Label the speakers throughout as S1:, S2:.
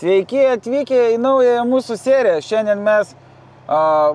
S1: Sveiki atvykę į naują mūsų seriją. Šiandien mes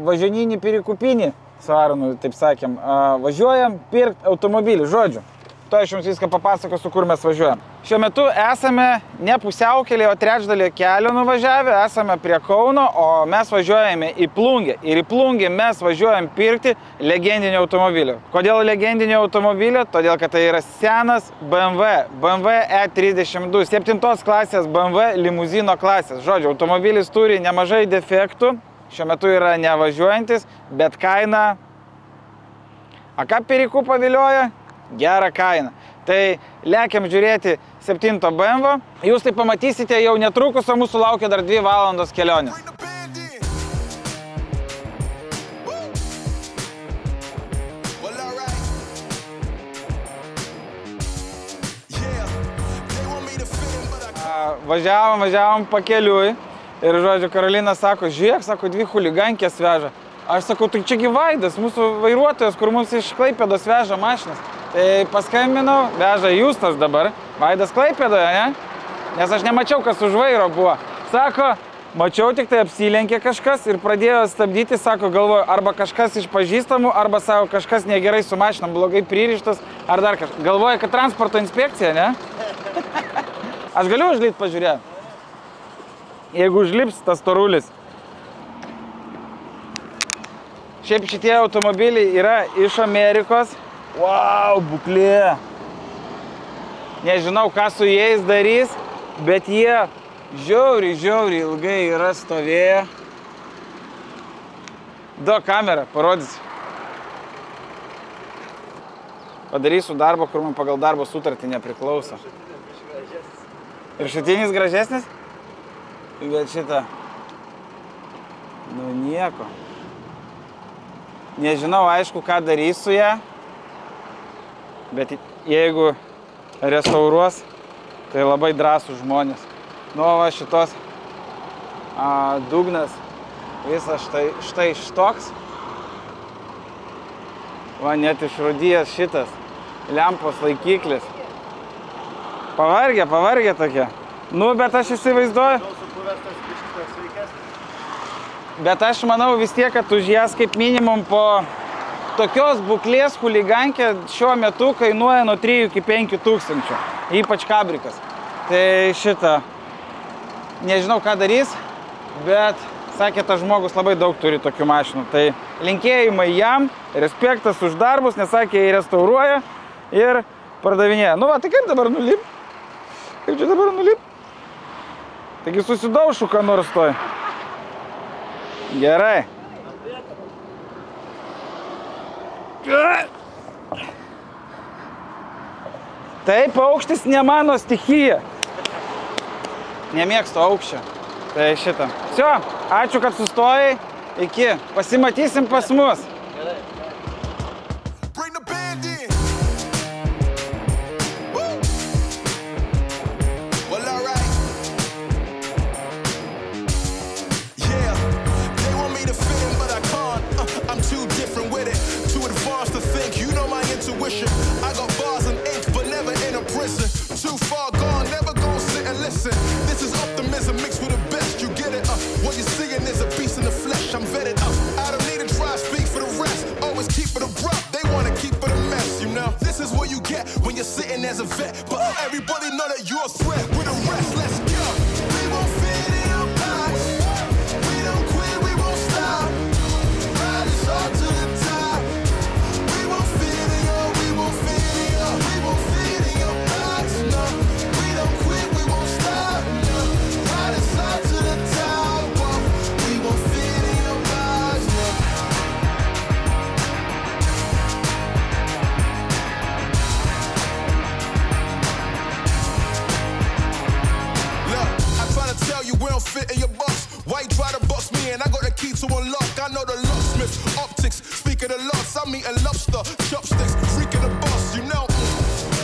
S1: važioninį perikupinį, su Aronu, taip sakėm, važiuojam pirkti automobilį, žodžiu. To aš jums viską papasakosiu, kur mes važiuojam. Šiuo metu esame ne pusiaukelį, o trečdalį kelio nuvažiavę, esame prie Kauno, o mes važiuojame į Plungę. Ir į Plungę mes važiuojam pirkti legendinio automobilio. Kodėl legendinio automobilio? Todėl, kad tai yra senas BMW E32, 7 klasės BMW limuzino klasės. Žodžiu, automobilis turi nemažai defektų, šiuo metu yra nevažiuojantis, bet kaina... A ką perikupą vilioja? Gerą kainą. Tai lekiam žiūrėti 7 BMW. Jūs tai pamatysite jau netrukus, o mūsų laukia dar 2 valandos kelionės. Važiavom pakeliui ir, žodžiu, Karolina sako, žiūrėk, sako, 2 chuligankės veža. Aš sakau, tai čiagi Vaidas, mūsų vairuotojas, kur mums iš Klaipėdos veža mašinas. Tai paskambinau, veža Justas dabar, Vaidas Klaipėdoje, ne? Nes aš nemačiau, kas už vairo buvo. Sako, mačiau, tik tai apsilenkė kažkas ir pradėjo stabdyti, sako, galvoju, arba kažkas iš pažįstamų, arba sako, kažkas negerai su mašinom, blogai pririštas, ar dar kažkas. Galvoja, kad transporto inspekcija, ne? Aš galiu užlipti pažiūrėti? Jeigu užlips tas torulis. Šiaip šitie automobiliai yra iš Amerikos. Wow, būklė. Nežinau, ką su jais darys, bet jie žiauriai ilgai yra stovėję. Duok kamerą, parodysiu. Padarysiu darbą, kur man pagal darbo sutartį nepriklauso. Ir šutinis gražesnis? Bet šitą... Nu nieko. Nežinau, aišku, ką darys su ją. Bet jeigu restauruos, tai labai drąsūs žmonės. Nu, va šitos dugnas, visas štai štoks. Va, net išrūdijęs šitas lempos laikiklis. Pavargę tokie. Nu, bet aš įsivaizduoju. Bet aš manau vis tiek, kad už jas kaip minimum po tokios būklės chuligankė šiuo metu kainuoja nuo 3 iki 5 tūkstančių, ypač kabrikas. Tai šitą, nežinau ką darys, bet sakė, tas žmogus labai daug turi tokių mašinų. Tai linkėjimai jam, respektas už darbus, nes sakė, jį restauruoja ir pardavinėja. Nu va, tai kaip dabar nulip? Kaip čia dabar nulip? Taigi susidaušu, ką nors toj. Gerai. Taip, aukštis ne mano stichija. Nemėgstu aukščio. Tai šitą. Всё, ačiū, kad sustojai. Iki. Pasimatysim pas mus.
S2: I got bars and ink, but never in a prison. Too far gone, never gonna sit and listen. This is optimism mixed with the best. You get it? What you're seeing is a beast in the flesh. I'm vetted up. I don't need to try to speak for the rest. Always keep it abrupt. They wanna keep it a mess, you know. This is what you get when you're sitting as a vet. But everybody know that you're a threat. With the rest, let's go. We won't fit in your box. We don't quit, we won't stop. Ride us all to the top. We won't fit in your, we won't fit in your, we won't fit in your box. No, we don't quit, we won't stop. No, ride us all to the top. Whoa. We won't fit in your box. No. Look, I try to tell you we don't fit in your box. Why you try to box me and I got the key to unlock? I know the locksmith, optics, speak of the loss. I'm eating lobster, chopsticks, freaking the boss, you know.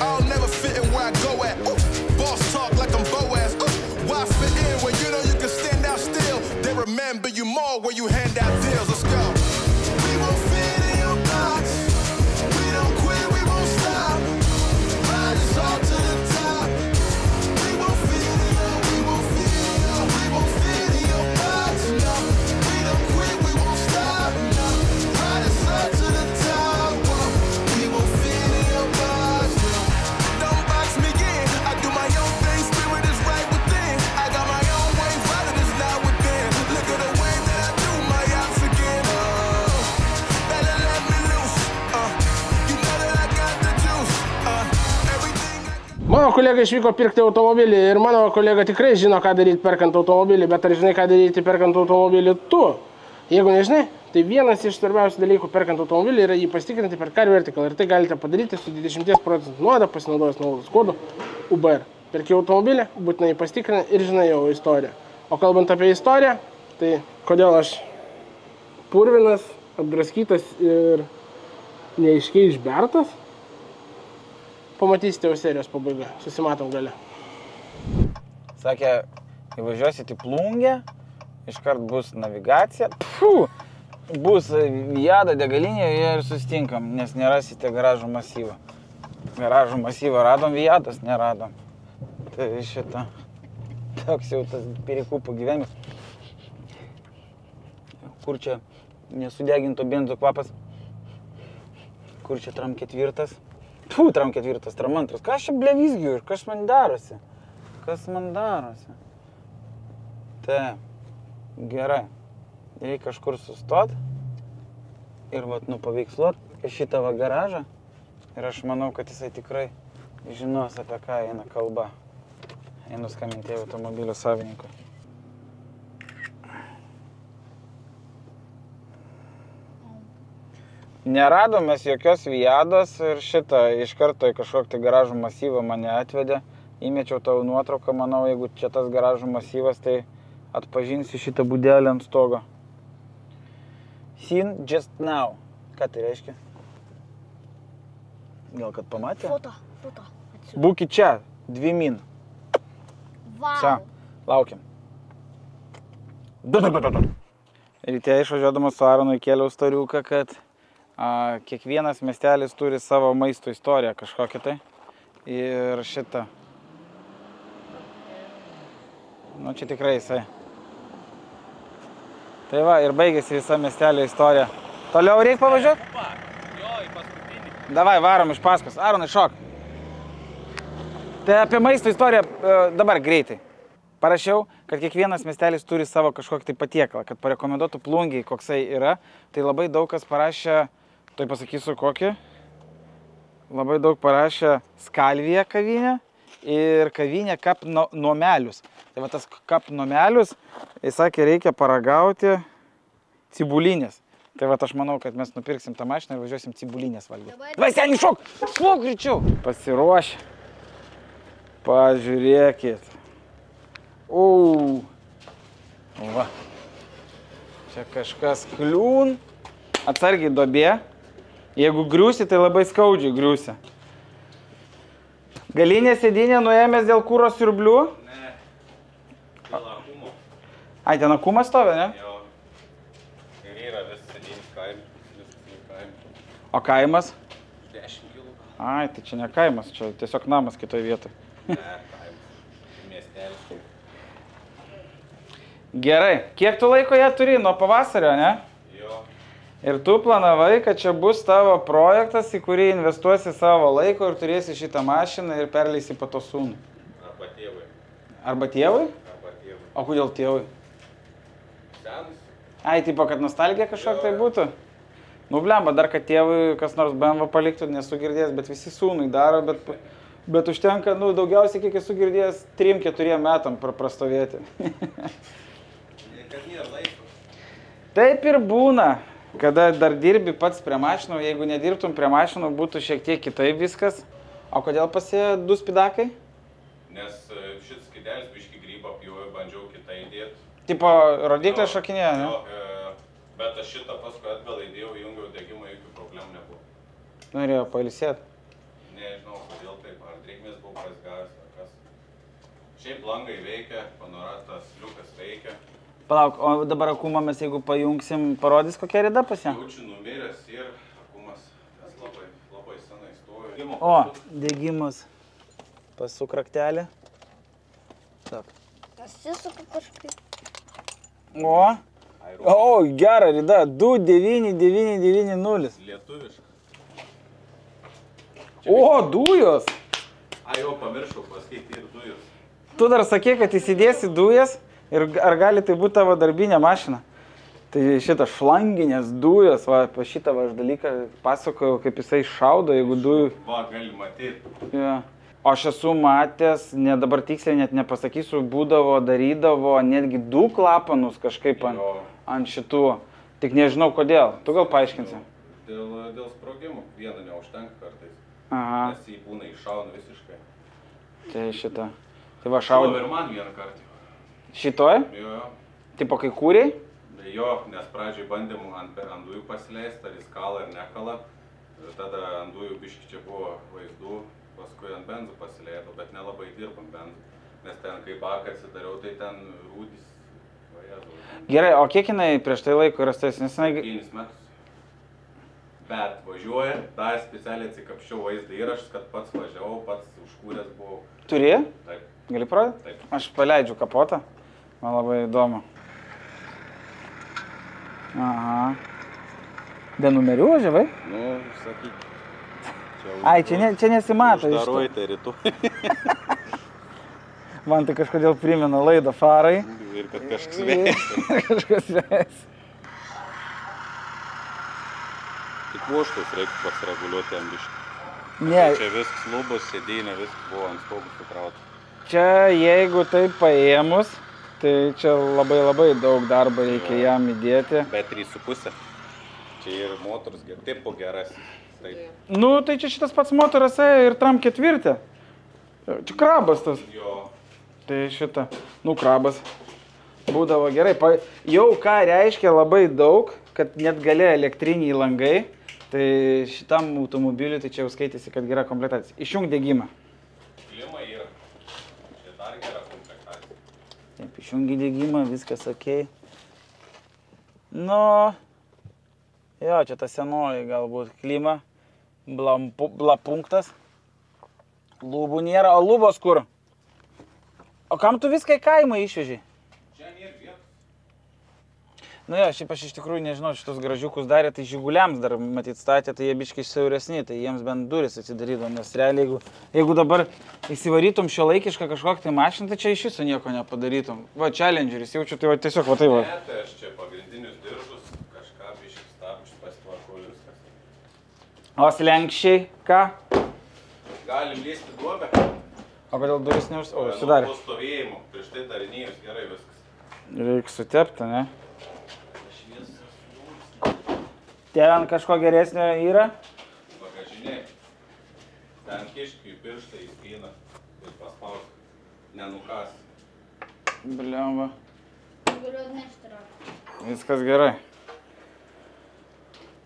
S2: I'll never fit in where I go at. Ooh, boss talk like I'm Boaz. Ooh, why fit in when you know you can stand out still? They remember you more when you hand out deals. Let's go. We won't fit in your box. We don't quit, we won't stop. Ride us all to the top. We won't fit in your, we won't fit in your, we
S3: mano kolega išvyko pirkti automobilį ir mano kolega tikrai žino, ką daryti perkant automobilį, bet ar žinai, ką daryti perkant automobilį tu? Jeigu nežinai, tai vienas iš svarbiausių dalykų perkant automobilį yra jį pasitikrinti per Car Vertical ir tai galite padaryti su 20% nuolaidą pasinaudojus nuolaidos kodu UBR. Perki automobilį, būtinai jį pasitikrini ir žinai jo istoriją. O kalbant apie istoriją, tai kodėl aš purvinas, apdraskytas ir neaiškiai išbertas, pamatysite jau serijos pabaiga. Susimatom gale.
S1: Sakė, įvažiuosit į Plungę, iškart bus navigacija, bus Viada degalinėje ir sustinkam, nes nerasite garažų masyvą. Garažų masyvą radom, Viados neradom. Tai šitą, toks jau tas perikūpų gyvenimas. Kur čia nesudeginto benzo kvapas? Kur čia tram ketvirtas? Tram ketvirtas, tram antras. Kas čia blevizgiu ir kas man darosi? Kas man darosi? Tai, gerai. Reikia kažkur sustot ir vat, paveiksluot šitą va garažą. Ir aš manau, kad jisai tikrai žinos, apie ką eina kalba. Einu skambinti automobilio savininkui. Neradom mes jokios Viados ir šitą iš karto į kažkokį garažų masyvą mane atvedė. Įmečiau tavo nuotrauką, manau, jeigu čia tas garažų masyvas, tai atpažinsi šitą būdelį ant stogo. Seen just now. Ką tai reiškia? Gal kad pamatė?
S4: Foto.
S1: Būkit čia, 2 min.
S4: Vau.
S1: Čia, laukiam. Ryte išvažiuodamas su Aronu įkėliau storiuką, kad kiekvienas miestelis turi savo maisto istoriją kažkokią tai. Ir šitą. Nu, čia tikrai jisai. Tai va, ir baigėsi visa miestelio istorija. Toliau reikia pavažiuoti?
S5: Jo, į paskutinį.
S1: Davai, varom iš paskos. Aronai, šok. Tai apie maisto istoriją dabar greitai. Parašiau, kad kiekvienas miestelis turi savo kažkokį tai patiekalą, kad parekomenduotų Plungiai, koksai yra. Tai labai daug kas parašė, tai pasakysiu kokį. Labai daug parašė Skalvija kavinė ir kavinė Kap Nomelius. Tai va tas Kap Nomelius, jis sakė, reikia paragauti cibulinės. Tai va aš manau, kad mes nupirksim tą mašiną ir važiuosim cibulinės valgyti. Vai, seniai, šok! Šok greičiau! Pasiruošę. Pažiūrėkit. Va. Čia kažkas kliūn. Atsargiai duobė. Jeigu griūsi, tai labai skaudžiai griūsi. Galinė sėdynė nuėmęs dėl kūro siurblių?
S5: Ne. Dėl akumo.
S1: Ai, ten akumas stovi, ne?
S5: Jo. Ir yra vis sėdynės kaime.
S1: O kaimas?
S5: 10 kilų.
S1: Ai, tai čia ne kaimas, čia tiesiog namas kitoje vietoje.
S5: Ne, kaimas. Miestelis.
S1: Gerai. Kiek tu laiko ją turi? Nuo pavasario, ne?
S5: Jo.
S1: Ir tu planavai, kad čia bus tavo projektas, į kurį investuosi savo laiko ir turėsi šitą mašiną ir perleisi po to sūnų.
S5: Arba tėvai.
S1: Arba tėvui?
S5: Arba tėvai.
S1: O kodėl tėvui?
S5: Senas.
S1: Ai, tipo, kad nostalgija kažkokia tai būtų? Nu, blemba, dar kad tėvui kas nors BMW paliktų, nesu girdėjęs, bet visi sūnui daro, bet užtenka, nu, daugiausiai, kiek esu girdėjęs, 3-4 metam prastovėti.
S5: Kad nėra laiko.
S1: Taip ir būna, kada dar dirbi pats prie mašinų, jeigu nedirbtum prie mašinų, būtų šiek tiek kitaip viskas. O kodėl pasėjo 2 spidakai?
S5: Nes šis skidelis biškį grybą pjūvė, bandžiau kitą įdėti.
S1: Tipo, rodiklė šokinėja, ne?
S5: Jo, bet aš šitą paskui atgal įdėjau, jungiau degimą, jokių problemų nebuvo.
S1: Norėjau pailsėti.
S5: Nežinau, kodėl taip, ar drėgmės buvo prasgavęs, ar kas. Šiaip langai veikia, panoratas liukas veikia.
S1: Palauk, o dabar akumą mes jeigu pajungsim, parodys kokia rida pas ją?
S5: Jaučiu numiręs ir akumas, nes labai senai stovi.
S1: O, degimas. Pasuk raktelį. Taip.
S4: Pasisuka kažkaip.
S1: O, gera rida, 29990.
S5: Lietuviška.
S1: O, dujos.
S5: Ai, jau pamiršau pasakyti ir dujos.
S1: Tu dar sakė, kad įsidėsi dujas ir ar gali tai būti tavo darbinė mašina. Tai šitą šlanginės dujos, va, apie šitą va, aš dalyką pasakojau, kaip jisai šaudo, jeigu dujų.
S5: Va, gali matyti.
S1: Ja. O aš esu matęs, ne dabar tiksliai net nepasakysiu, būdavo, darydavo netgi 2 klapanus kažkaip ant šitų. Tik nežinau kodėl. Tu gal paaiškinsi?
S5: Dėl sprogimų. Vieno neužtenka kartais.
S1: Aha.
S5: Nes jį būna iššauna visiškai.
S1: Tai šitą. Tai va šaudė.
S5: Ir man vieną kartą.
S1: Šitoj?
S5: Jo.
S1: Tipo kai kūriai?
S5: Jo, nes pradžiai bandėm ant dujų pasileisti, ar jis kala ar nekala. Tada ant dujų biški čia buvo vaizdų, paskui ant benzų pasileidau, bet nelabai dirbam benzų. Nes ten, kai baką atsidariau, tai ten rūdys.
S1: Gerai, o kiek jinai prieš tai laiko yra stasnis?
S5: 5 metus. Bet važiuoja, dar specialiai atsikapščiau vaizdą įrašus, kad pats važiavau, pats užkūręs buvau.
S1: Turi?
S5: Taip.
S1: Gali parodyti?
S5: Taip.
S1: Aš paleidžiu kapotą. Man labai įdomu. Aha. Be numerių važiavai?
S5: Nu, sakyk.
S1: Ai, čia nesimato iš to.
S5: Uždaruojate rytoj.
S1: Man tai kažkodėl primena laidą Farai.
S5: Ir kad kažkas vės.
S1: Kažkas vės.
S5: Tik voštus reikia pasireguliuoti ant biškį.
S1: Ne,
S5: Čia viskas lubos, sėdynė, viskas buvo ant stogų sukrauta.
S1: čia jeigu taip paėmus, tai čia labai daug darbo reikia jam įdėti.
S5: Bet 3,5. Čia ir motors tipo geras. Taip.
S1: Nu, tai čia šitas pats motoras ir Tram 4. Čia krabas tas.
S5: Jo.
S1: Tai šitą, nu krabas, būdavo gerai. Jau ką reiškia labai daug, kad net gali elektriniai langai, tai šitam automobiliui tai čia jau skaitėsi, kad gera komplektacija. Išjung degimą.
S5: Klima yra. Čia dar gera komplektacija.
S1: Taip, išjungi degimą, viskas ok. Nu, jo, čia ta senoji galbūt klima, blapunktas. Lubų nėra, o lubos kur? O kam tu viską į kaimą išveži?
S5: Čia nėra vietos.
S1: Nu jo, šiaip aš iš tikrųjų nežinau, šitus gražiukus darė, tai žiguliams dar matyt statė, tai jie biškai siauresni, tai jiems bent duris atsidarydo, nes realiai jeigu dabar įsivarytum šiuolaikišką kažkokią tai mašiną, tai čia iš viso nieko nepadarytum. Va, Challengeris jaučiu, tai va tiesiog va tai va.
S5: Ne, tai aš čia pagrindinius diržus, kažką biškai stabdžius pasitvarkau ir viskas.
S1: O slenkščiai, ką?
S5: Galim lįsti duobę.
S1: O kodėl duris užsidarė?
S5: Po stovėjimo, prieš tai darinėjus gerai viskas.
S1: Reikia sutepti, ne? Ten kažko geresnio yra?
S5: Bagažinė. Ten kiškiui pirštą įspyną ir paspaus. Nenukas.
S1: Bliamba.
S4: Galiu atnešti ratą.
S1: Viskas gerai.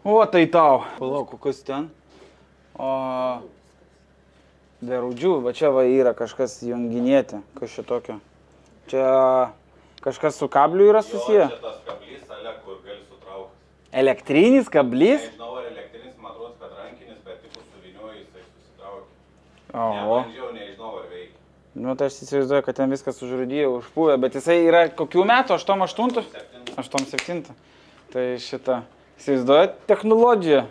S1: O, tai tau. Palauk, kokius ten? O... Be raudžių, va čia va yra kažkas junginėti, kas šitokio. Čia kažkas su kabliu yra susiję?
S5: Jo, čia tas kablys, ale, kur gali sutraukti.
S1: Elektrinis kablys?
S5: Nežinau, ar elektrinis, man atrodo, kad rankinis, bet tipo suvinioju, jisai susitraukia.
S1: Oho.
S5: Nebandžiau, nežinau, ar veikia.
S1: Nu, tai aš įsivaizduoju, kad ten viskas užrūdyja, užpūvė, bet jisai yra kokių metų? 8-8? 8-7. Tai šitą, įsivaizduoju, technologija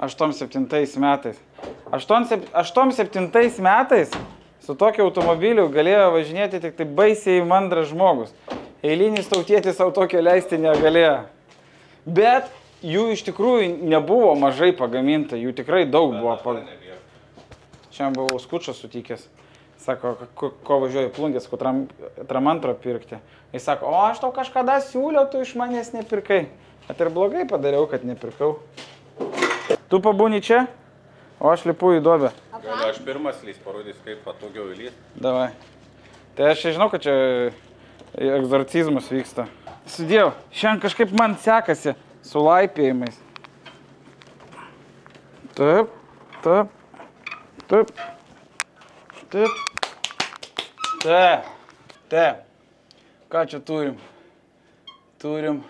S1: 8-7 metais. 8-7 metais su tokiu automobiliu galėjo važinėti tik tai baisiai mandras žmogus. Eilinis tautietis savo tokio leisti negalėjo. Bet jų iš tikrųjų nebuvo mažai pagaminta, jų tikrai daug buvo pagaminta. Šiandien buvau skučą sutikęs. Sako, ko važiuoju plungės, ko tramantro pirkti. Jis sako, o aš tau kažkada siūliau, tu iš manęs nepirkai. Bet ir blogai padariau, kad nepirkau. Tu pabūni čia, o aš lipu į duobę.
S5: Galiu aš pirmas lys, parodys, kaip patogiau įlys.
S1: Davai. Tai aš žinau, kad čia egzorcizmas vyksta. Sudėjau, šiandien kažkaip man sekasi su laipėjimais. Taip, taip, taip, taip, taip, taip. Ką čia turim? Turim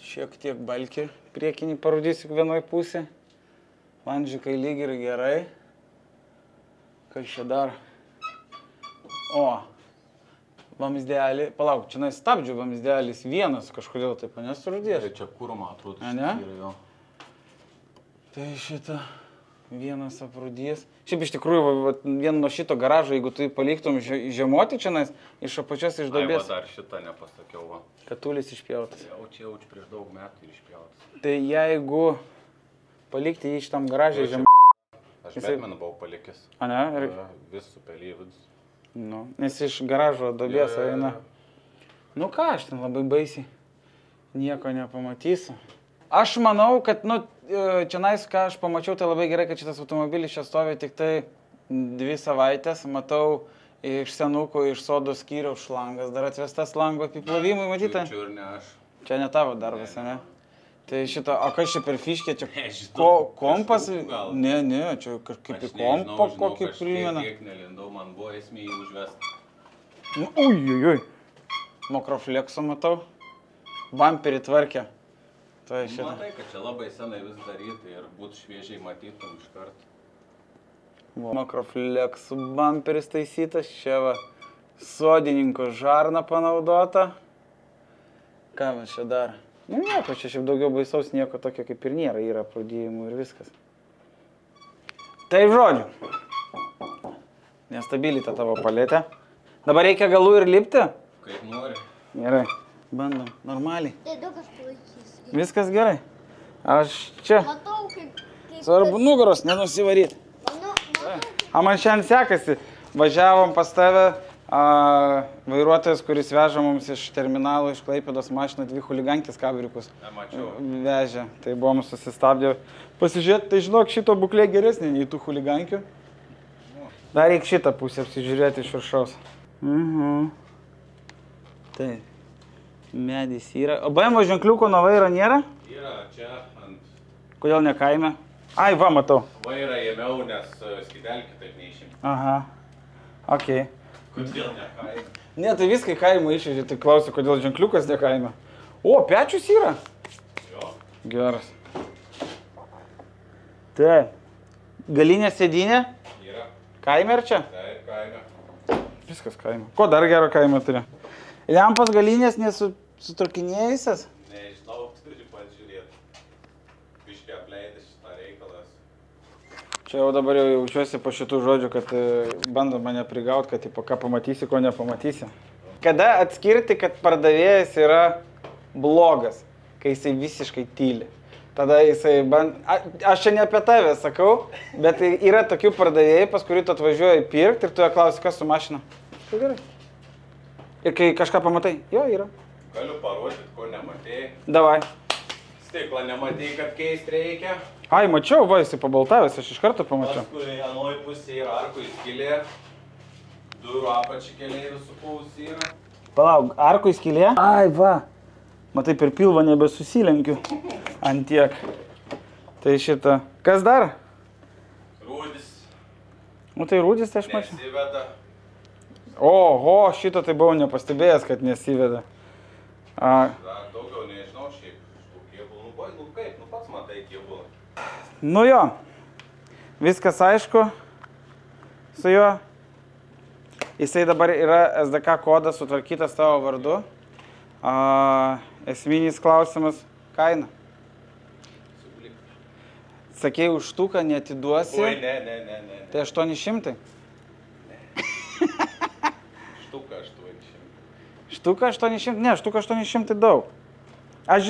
S1: šiek tiek balkį priekinį parodysiu vienoj pusė. Landžikai lyg ir gerai. Kas čia dar? O, vamzdelį. Palauk, čia stabdžių vamzdelis vienas kažkodėl taip nesurudės.
S5: Tai čia kūro, man atrodo,
S1: ne?
S5: yra jo.
S1: Tai šitą vienas aprūdys. Šiaip iš tikrųjų, vien nuo šito garažo, jeigu tu paliktum žiemoti čia, iš apačios iš duobės.
S5: Ai, va, dar šitą nepasakiau, va.
S1: Katulis išpjautas.
S5: Jau prieš daug metų ir išpjautas.
S1: Tai jeigu palikti jį šitam garažai
S5: Aš Batmaną buvau palikęs.
S1: A ne? Ir...
S5: Vis supelį vidus.
S1: Nu, nes iš garažo duobės eina. Nu ką, aš ten labai baisiai. Nieko nepamatysiu. Aš manau, kad, nu, čia nais, ką aš pamačiau, tai labai gerai, kad šitas automobilis čia stovi tik tai 2 savaitės. Matau iš senukų, iš sodo skyriaus šlangas. Dar atvestas lango apiplovimui, matyta?
S5: Čia ir ne aš.
S1: Čia ne tavo darbas, ne? Tai šito, o kas čia per fiškė, čia kompas? Ne, čia kažkaip į kompą kokį primena.
S5: Kiek nelindau, man buvo esmė jį užvesti.
S1: Nu, ui. Mokroflekso matau. Bamperį tvarkė. Tai šitą.
S5: Matai, kad čia labai senai vis daryti ir būtų šviežiai matytum iš karto.
S1: Mokrofleksų bamperis taisytas. Čia va sodininko žarna panaudota. Ką mes čia dar? Nu nieko, čia šiaip daugiau baisaus nieko tokio kaip ir nėra, yra pradėjimų ir viskas. Taip žodžiu. Nestabiliai ta tavo paletė. Dabar reikia galų ir lipti?
S5: Kaip nori.
S1: Gerai, bandom, normaliai.
S4: Dėdukas palaikys.
S1: Viskas gerai. Aš čia.
S4: Matau, kaip...
S1: Svarbu nugaros nenusivaryti. A man šiandien sekasi. Važiavom pas tave. Vairuotojas, kuris veža mums iš terminalo, iš Klaipėdos mašiną 2 chuligankės kabrikus.
S5: Nemačiau.
S1: Vežė. Tai buvom susistabdė. Pasižiūrėti, tai žinok, šito būklė geresnė nei tų chuligankių. Dar reikia šitą pusę apsižiūrėti iš viršaus. Tai. Medis yra. O BMW ženkliuko nuo vairo nėra?
S5: Yra čia ant...
S1: Kodėl ne kaime? Ai, va, matau.
S5: Vairą ėmiau, nes skydelį kitaip neišim.
S1: Aha. Okei.
S5: Kodėl ne kaime?
S1: Ne, tai viskai kaimą išvežė, tai klausiu, kodėl ženkliukas ne kaime. O, pečius yra?
S5: Jo.
S1: Geras. Tai. Galinė sėdynė?
S5: Yra.
S1: Kaime ar čia?
S5: Taip, kaime.
S1: Viskas kaime. Ko dar gero kaime turi? Lempos galinės nesutrakinėjusias?
S5: Nežinau, turi pats žiūrėti. Biškį apleidė šitą reikalas.
S1: Čia jau dabar jau jaučiuosi po šitų žodžių, kad bando mane prigauti, kad tipo, ką pamatysi, ko nepamatysi. Kada atskirti, kad pardavėjas yra blogas, kai jisai visiškai tyli? Tada jisai aš čia ne apie tave sakau, bet yra tokių pardavėjai, pas kurį tu atvažiuoji pirkti ir tu jo klausi, kas su mašina. Tai gerai. Ir kai kažką pamatai, jo, yra.
S5: Galiu parodyti, ko nematėjai.
S1: Davai.
S5: Stiklą nematėjai, kad keisti reikia.
S1: Ai, mačiau, va, jisai pabaltavęs, aš iš karto pamačiau.
S5: Paskui anoj pusėje yra arkų įskylė. Durų apačikeliai visų pusė yra.
S1: Palauk, arkų įskylė? Ai, va. Matai, per pilvą nebesusilenkiu. Antiek. Tai šitą. Kas dar?
S5: Rūdis.
S1: Nu tai rūdis, tai aš mačiau.
S5: Nesiveda.
S1: Oho, šito tai buvau nepastebėjęs, kad nesiveda.
S5: Dar daugiau nežinau šiaip. Šitų kėbulų. Nu kaip, nu pats matai kėbulą.
S1: Nu jo. Viskas aišku. Su juo. Jisai dabar yra SDK kodas sutvarkytas tavo vardu. Esminis klausimas. Kaina. Sakėjai, už štuką neatiduosi.
S5: Oi, ne.
S1: Tai 800?
S5: Štuka 800.
S1: Štuka 800? Ne, štuka 800 daug. Aš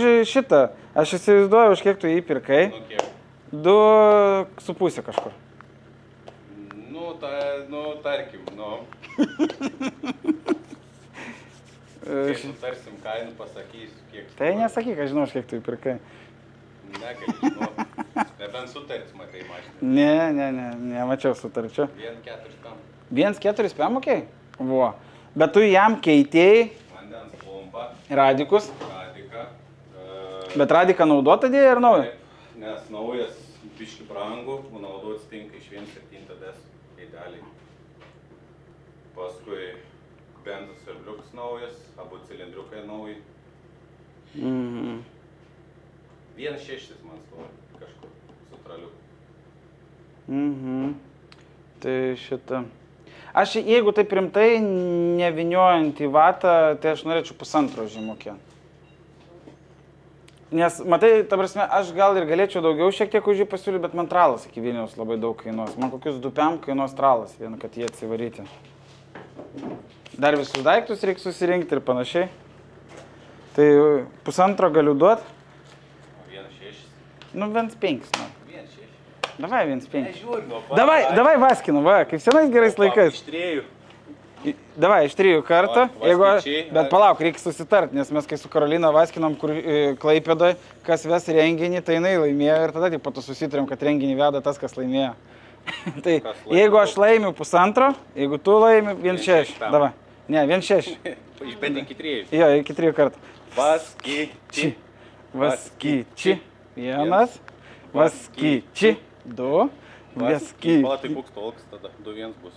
S1: įsivaizduoju, už kiek tu jį pirkai.
S5: Nu kiek?
S1: 2,5 kažkur.
S5: Tarkim, Kai sutarsim kainų, pasakysiu, kiek...
S1: Tai nesakyk, aš žinau, už kiek tu jį pirkai.
S5: Negali žinoti. Nebent sutartis matai mašiną.
S1: Ne, nemačiau sutarčių.
S5: 1,4 PM.
S1: 1,4 PM mokėjai? Vo. Bet tu jam keitėjai...
S5: Vandens pompa.
S1: Radikus.
S5: Radika.
S1: Bet radika naudota dėja ar nauja?
S5: Taip, nes naujas biški brangų, naudotis tinka iš 1,7 DS idealiai. Paskui benzas ir bliukas naujas, abu cilindriukai nauji. 1,6 man stovi kažkur su traliuku.
S1: Tai šitą. Aš jeigu taip rimtai, neviniojant į vatą, tai aš norėčiau 1,5 žemokėn. Nes, matai, ta prasme, aš gal ir galėčiau daugiau šiek tiek už jį pasiūlyti, bet man tralas iki Vilniaus labai daug kainuos. Man kokius 2 PM kainuos tralas, vien kad jie atsivaryti. Dar visus daiktus reikia susirinkti ir panašiai. Tai 1,5 galiu duoti.
S5: 1,6.
S1: Nu, bent 5.
S5: 1,6.
S1: Davai 1,5. Davai Vaskinu, va, kaip senais gerais laikais.
S5: Iš 3.
S1: Davai, iš 3 kartų.
S5: Vaskyčiai.
S1: Bet palauk, reikia susitart, nes mes kai su Karolina Vaskinom, kur Klaipėdoje, kas ves renginį, tai jinai laimėjo ir tada taip pat susitarėm, kad renginį veda tas, kas laimėjo. Tai jeigu aš laimiu 1,5, jeigu tu laimi 1,6. Davai. Ne, 1,6.
S5: Bet iki 3.
S1: Jo, iki 3 kartų.
S5: Vaskyčiai.
S1: Vaskyčiai. 1. Vaskyčiai. 2. Vaskyčiai.
S5: Pala, tai koks tolks tada. 2-1 bus.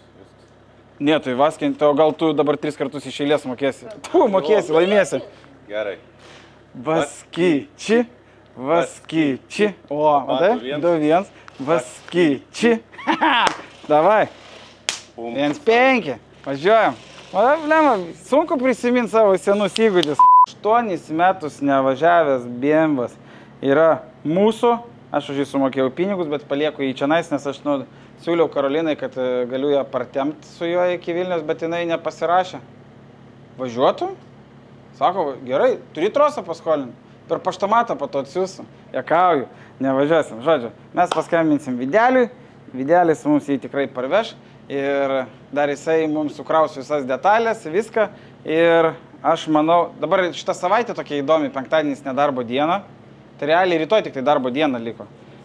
S1: Ne, tai Vaskinti, o gal tu dabar 3 kartus iš eilės mokėsi. Tu mokėsi, laimėsi.
S5: Gerai.
S1: Vaskyčiai. Vaskyčiai. O, matai? 2-1. Vaskyčiai. Davai. 1,5. Važiuojam. Lema, sunku prisiminti savo senus įgūdžius. 8 metus nevažiavęs BMW-as yra mūsų. Aš už jį sumokėjau pinigus, bet palieku jį čianais, nes aš siūliau Karolinai, kad galiu ją partemti su juo iki Vilnius, bet jinai nepasirašė. Važiuotų? Sako, gerai, turi trosą paskolinti. Per paštomatą po to atsiųsiu. Jakauju, nevažiuosim. Žodžiu, mes paskambinsim Videliui. Videlis mums jį tikrai parveš. Ir dar jisai mums sukraus visas detalės, viską. Ir aš manau, dabar šitą savaitę tokia įdomi, penktadienis nedarbo diena. Tai realiai rytoj tik tai darbo diena liko.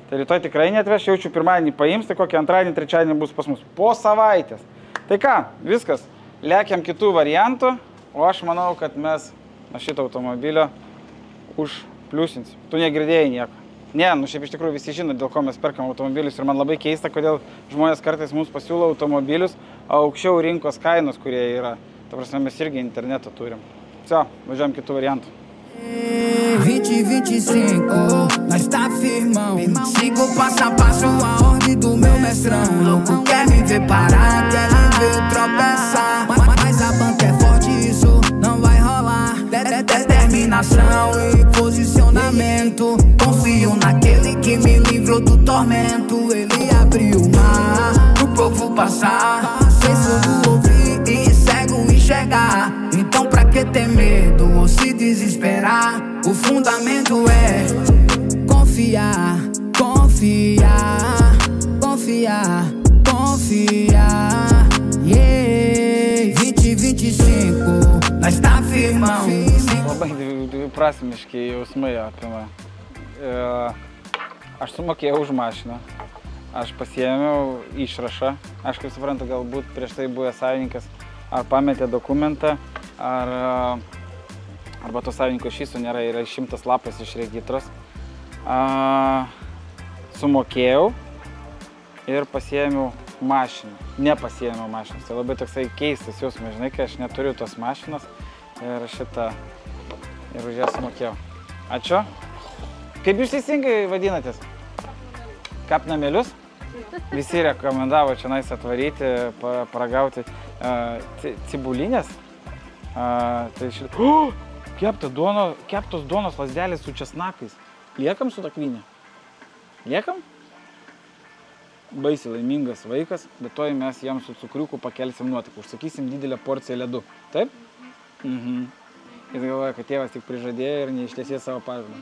S1: Tai rytoj tikrai neatveš, jaučiu pirmadienį paims, tai kokį antradienį, trečiadienį bus pas mus. Po savaitės. Tai ką, viskas. Lėkiam kitų variantų, o aš manau, kad mes šitą automobilio užpliusinsim. Tu negirdėjai nieko. Ne, šiaip iš tikrųjų visi žino, dėl ko mes perkam automobilius ir man labai keista, kodėl žmonės kartais mums pasiūlo automobilius aukščiau rinkos kainos, kurie yra. Ta prasme, mes irgi internetą turim. Cio, važiuojam kitų variantų.
S6: 2025, nós tá firmão. Sigo passo a passo a ordem do meu mestrão. Louco quer me ver parar, quer me ver tropeçar. Mas a banca é forte, isso não vai rolar. Determinação e posicionamento. Confio naquele que me livrou do tormento. Ele abriu o mar pro povo passar. Sem surdo ouvir e cego enxergar. Então pra que ter medo ou se desesperar? O fundamento é confiar, confiar, confiar, confiar. Yeah, 2025, nós tá firmão.
S1: Labai dviprasmiški jausmai apima. Aš sumokėjau už mašiną. Aš pasiėmiau išrašą. Aš kaip suprantu, galbūt prieš tai buvęs savininkas ar pametė dokumentą, arba to savininko iš viso nėra, yra išimtas lapas iš regitros. Sumokėjau ir pasiėmiau mašiną. Nepasiėmiau mašinos. Tai labai toksai keistas jausmas, žinai, kai aš neturiu tos mašinos ir šitą ir už ją sumokėjau. Ačiū. Kaip jūs teisingai vadinatės? Kapnamelius? Visi rekomendavo čionais atvaryti, paragauti cibulinės. Tai keptos duonos lazdelės su česnakais. Liekam su takvynė? Liekam? Baisiai laimingas vaikas, bet toj mes jam su cukriuku pakelsim nuotaką. Užsakysim didelę porciją ledų. Taip? Jis galvoja, kad tėvas tik prižadėjo ir neištiesė savo pažadą.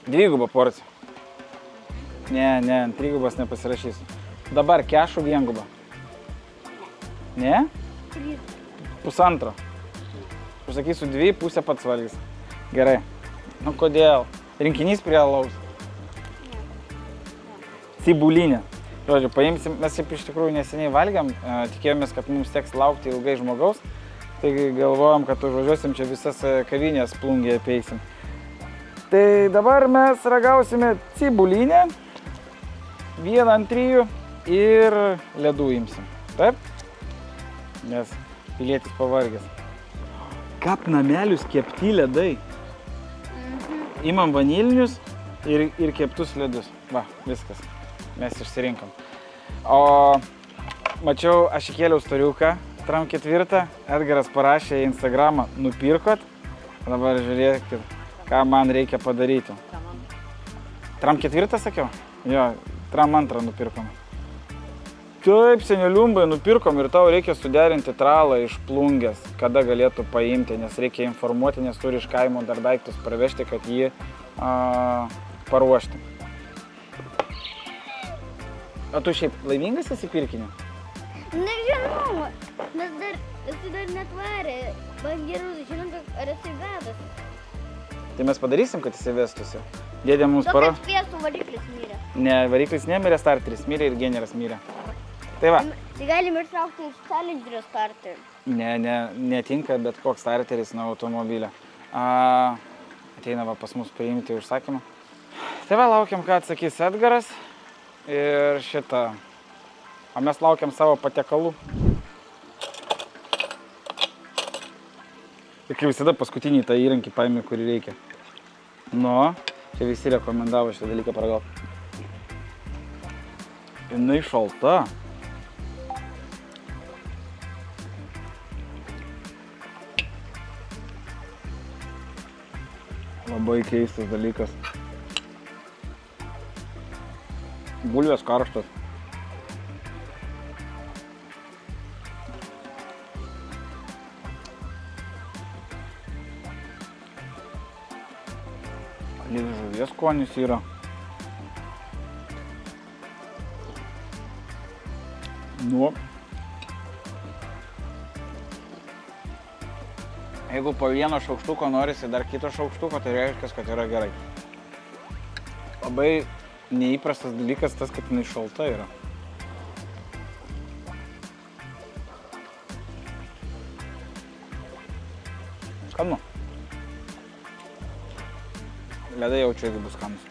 S1: Dvigubą porciją. Ne, ant trigubos nepasirašysiu. Dabar kešų viengubą. Ne? 1,5. Užsakysiu 2, pusę pats valgys. Gerai. Nu kodėl? Rinkinys prie alaus. Cibulinė. Žodžiu, paimsim, mes šiaip iš tikrųjų neseniai valgiam, tikėjomės, kad mums teks laukti ilgai žmogaus, tai galvojom, kad užvažiuosim čia visas kavinės plungėje apeisim. Tai dabar mes ragausime cibulinę, 1 ant 3 ir ledų imsim. Taip? Nes pilietis pavargęs. Kapnamelius kepti ledai. Imam vanilinius ir keptus ledus. Va, viskas. Mes išsirinkom. O mačiau, aš įkėliau storiuką, Tram 4, Edgaras parašė į Instagramą, nupirkot. Dabar žiūrėkit, ką man reikia padaryti. Tram 4 sakiau? Jo, Tram 2 nupirkom. Taip, seneliumbai, nupirkom ir tau reikia suderinti tralą iš Plungės, kada galėtų paimti, nes reikia informuoti, nes turi iš kaimo dar daiktus pravežti, kad jį paruošti. O tu šiaip laimingas esi pirkinį?
S4: Nežinau, nes esi dar netvarė. Man geriau žinom, ar esi vedas.
S1: Tai mes padarysim, kad jis vestųsi. Dėdė mums
S4: To, kad spėsų variklis mirė.
S1: Ne, variklis nemirė, starteris mirė ir generas mirė. Tai va.
S4: Tai galim ir traukti iš Challengerio starterį.
S1: Ne, netinka bet koks starteris nuo automobilio. Ateina va pas mus priimti užsakymą. Tai va, laukiam, ką atsakys Edgaras. Ir šitą. O mes laukiam savo patiekalų. Ir kaip visada paskutinį tą įrankį paėmė, kurį reikia. Nu, čia visi rekomendavo šitą dalyką paragauti. Jinai šalta. Labai keistas dalykas. Bulvės karštas. Lyg žuvies skonis yra. Nu. Jeigu po vieno šaukštuko norisi dar kito šaukštuko, tai reiškia, kad yra gerai. Labai neįprastas dalykas tas, kad jinai šalta yra. Skanu. Ledai jaučiu, jeigu bus skanus.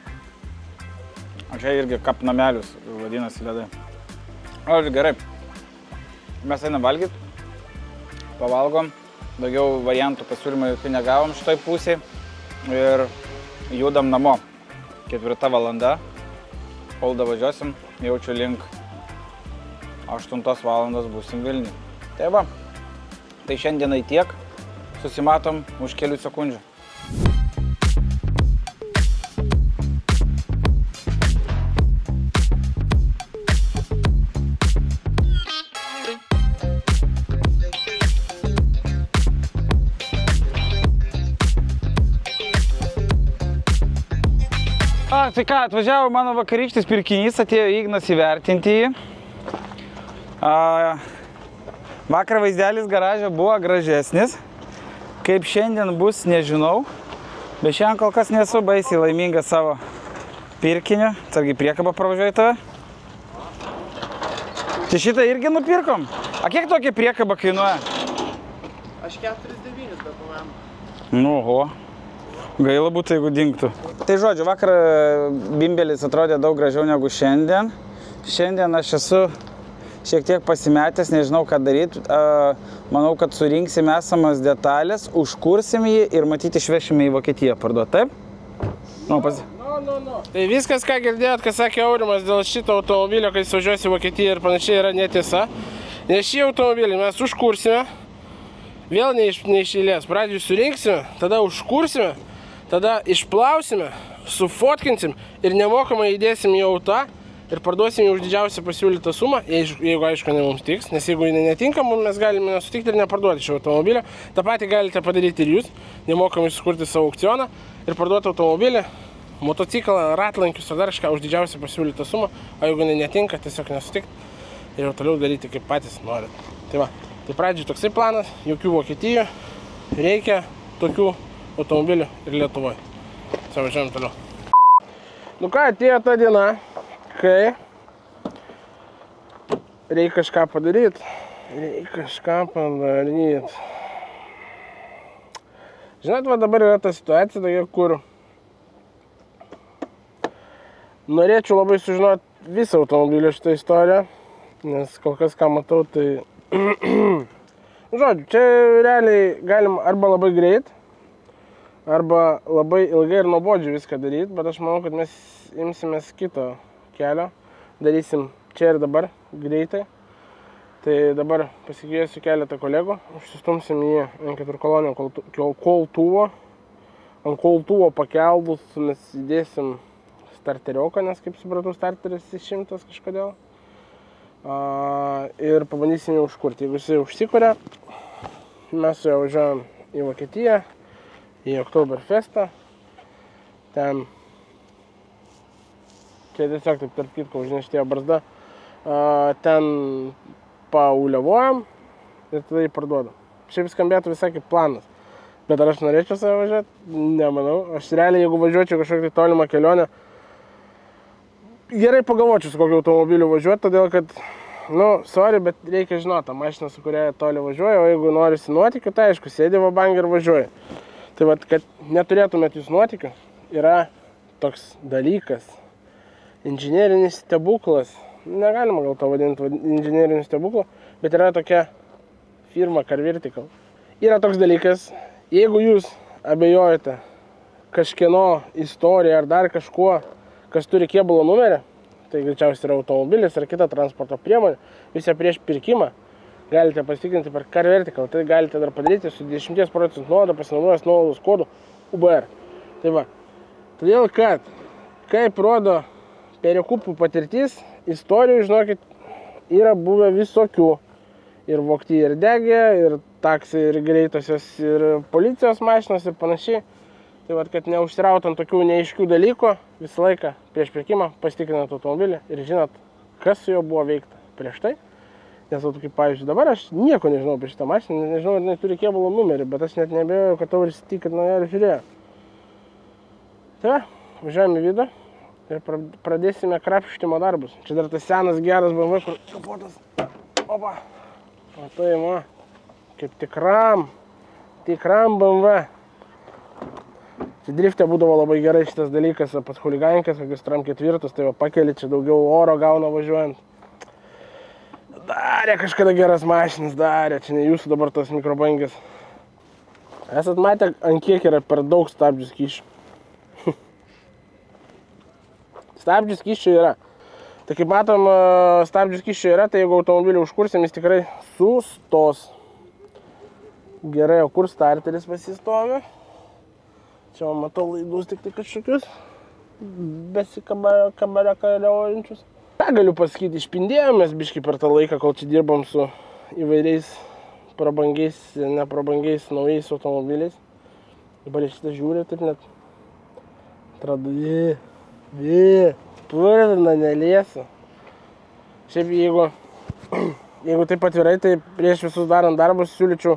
S1: O čia irgi kapnamelius vadinasi ledai. O, gerai. Mes einam valgyt. Pavalgom. Daugiau variantų pasiūlymų jokių negavom šitoj pusėj. Ir judam namo. 4 valanda. Kol davažiuosim, jaučiu link 8 valandos būsim Vilniuj. Tai va. Tai šiandienai tiek. Susimatom už kelių sekundžių. Tai ką, atvažiavo mano vakarykštis pirkinys, atėjo Ignas įvertinti jį. Vakar vaizdelis garaže buvo gražesnis. Kaip šiandien bus, nežinau. Bet šiandien kol kas nesu baisiai laimingas savo pirkiniu. Sargi priekabą pravažiuoju tave. Tai šitą irgi nupirkom. A kiek tokia priekaba kainuoja?
S3: Aš 4,9 be PVM.
S1: Nu, oho. Gaila būtų, jeigu dingtų. Tai žodžiu, vakar bimbelis atrodė daug gražiau negu šiandien. Šiandien aš esu šiek tiek pasimetęs, nežinau ką daryti. Manau, kad surinksim esamas detalės, užkursim jį ir matyti išvešime į Vokietiją parduoti, taip? Nu.
S3: Tai viskas, ką girdėjot, ką sakė Aurimas dėl šito automobilio, kai jis važiuos į Vokietiją ir panašiai, yra netiesa. Nes šį automobilį mes užkursime, vėl ne iš eilės. Pradžiui surinksime, tada užkursime, tada išplausime, sufotkinsim ir nemokamai įdėsim į autą ir parduosim jį už didžiausią pasiūlytą sumą, jeigu aišku ne mums tiks, nes jeigu jinai netinka, mes galime nesutikti ir neparduoti šio automobilio. Ta patį galite padaryti ir jūs, nemokamai sukurti savo aukcioną ir parduoti automobilį, motociklą, ratlankius ar dar kažką už didžiausią pasiūlytą sumą, o jeigu jinai netinka, tiesiog nesutikti ir jau toliau daryti kaip patys norit. Tai va, tai pradžiai toksai planas, jokių Vokietijų, reikia tokių automobilių ir Lietuvoje. Važiuojam toliau. Nu ką, atėjo ta diena, kai reikia kažką padaryti. Žinot, va dabar yra ta situacija tokia, kur norėčiau labai sužinoti visą automobilį šitą istoriją, nes kol kas ką matau, tai žodžiu, čia realiai galim arba labai greit, arba labai ilgai ir nuobodžiai viską daryti, bet aš manau, kad mes imsimės kito kelio, darysim čia ir dabar, greitai. Tai dabar pasikviesiu keletą kolegų, užsistumsim jį ant 4-kolonio koltuvo. Ant koltuvo pakeldus mes įdėsim starterioką, nes kaip supratau, starteris išimtas kažkodėl. ir pabandysim jį užkurti. Jeigu jisai užsikuria, mes su juo važiuojam į Vokietiją, į Oktoberfestą. Ten, čia tiesiog taip tarp kitko užneštėjo barzda, ten pauliavojam ir tada jį parduodam. Šiaip skambėtų visai kaip planas. Bet ar aš norėčiau save važiuoti? Nemanau. Aš realiai, jeigu važiuočiau kažkokią tolimą kelionę, gerai pagalvočiau, su kokiu automobiliu važiuoti, todėl kad, sorry, bet reikia žinoti tą mašiną, su kuria toli važiuoja, o jeigu norisi nuotykių, tai aišku, sėdi vabang ir važiuoja. Tai vat, kad neturėtumėt jūs nuotykių, yra toks dalykas, inžinerinis stebuklas. Negalima gal to vadinti inžineriniu stebuklu, bet yra tokia firma Car Vertical. Yra toks dalykas, jeigu jūs abejojate kažkieno istoriją ar dar kažkuo, kas turi kėbulo numerį, tai greičiausiai yra automobilis ar kita transporto priemonė, jūs ją prieš pirkimą galite pasitikrinti per Car Vertical. Tai galite dar padaryti su 10% nuolaidą pasinaudojęs nuolaidos kodu UBR. Tai va, todėl kad, kaip rodo perikupų patirtis, istorijų, žinokit, yra buvę visokių. Ir vogti, ir degė, ir taksi, ir greitosios, ir policijos mašinos, ir panašiai. Tai vat, kad neužsirautant tokių neaiškių dalykų, visą laiką prieš pirkimą pasitikrinat automobilį ir žinot, kas su juo buvo veikta prieš tai. Nes, kaip pavyzdžiui, dabar aš nieko nežinau apie šitą mašiną, nežinau, ar jinai turi kėbulo numerį, bet aš net neabejojau, kad tau ir įsitikrino ją ir žiūrėjo. Tai va, važiuojame į vidų ir pradėsime krapštimo darbus. Čia dar tas senas geras BMW, kur kapotas. Opa! O tai, kaip tikram BMW. Čia driftė būdavo labai gerai šitas dalykas, pas chuliganikas, kokius tram ketvirtus, tai va pakeli, čia daugiau oro gauna važiuojant. Darė kažkada geras mašinas, darė, čia ne jūsų dabar tos mikrobangės. Esat matę, ant kiek yra per daug stabdžių skysčių. Stabdžių skysčių yra. Tai kaip matom, stabdžių skysčių yra, tai jeigu automobilį užkursim, jis tikrai sustos. Gerai, o kur starteris pasistovi? Čia matau laidus tik tai kažkokius besikabariakariaujančius. Ką galiu pasakyti, išpindėjomės biškį per tą laiką, kol čia dirbam su įvairiais prabangiais, neprabangiais naujais automobiliais. Dabar šitą žiūrė, taip net atrado, purvina, neliesiu. Šiaip jeigu taip atvirai, tai prieš visus darant darbus siūlyčiau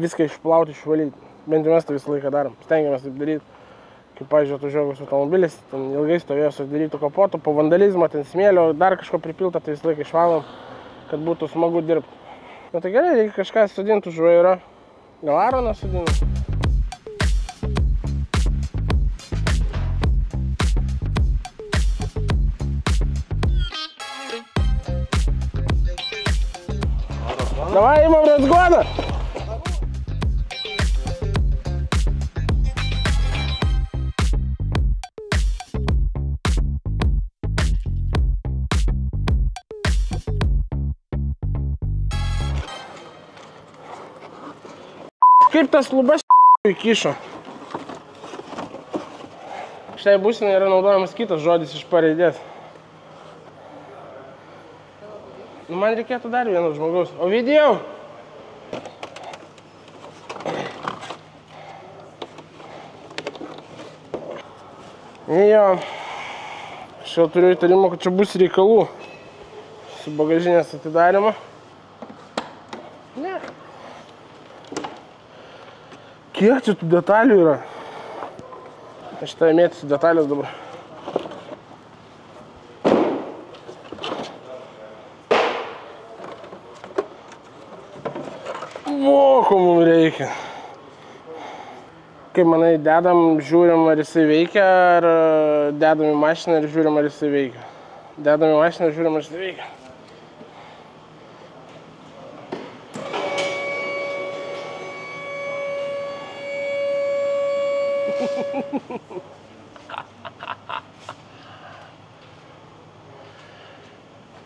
S3: viską išplauti, išvalyti. Bent jau mes tai visą laiką darom. Stengiamės taip daryti. Kaip, pavyzdžiui, atvažiuojas automobilis, ten ilgai stovėjo su atidarytų kapotų, po vandalizmo, ten smėlio, dar kažko pripilta, tai visą laiką išvalom, kad būtų smagu dirbti. Na tai gerai, reikia kažką sudinti už vairo. Gal Aroną sudinti? Давай, имам разгона! Kaip tas lubas įkišo? Šitai būsenai yra naudojamas kitas žodis iš pareidės. Man reikėtų dar vieno žmogaus. Ovidijau! Jo. Aš jau turiu įtarimą, kad čia bus reikalų su bagažinės atidarimo. Ne. Kiek čia tų detalių yra? Aš tai mėtysiu detalės dabar. Ko mums reikia? Kaip manai, dedam, žiūrim, ar jisai veikia, ar dedam į mašiną ir žiūrim, ar jisai veikia? Dedam į mašiną ir žiūrim, ar jisai veikia.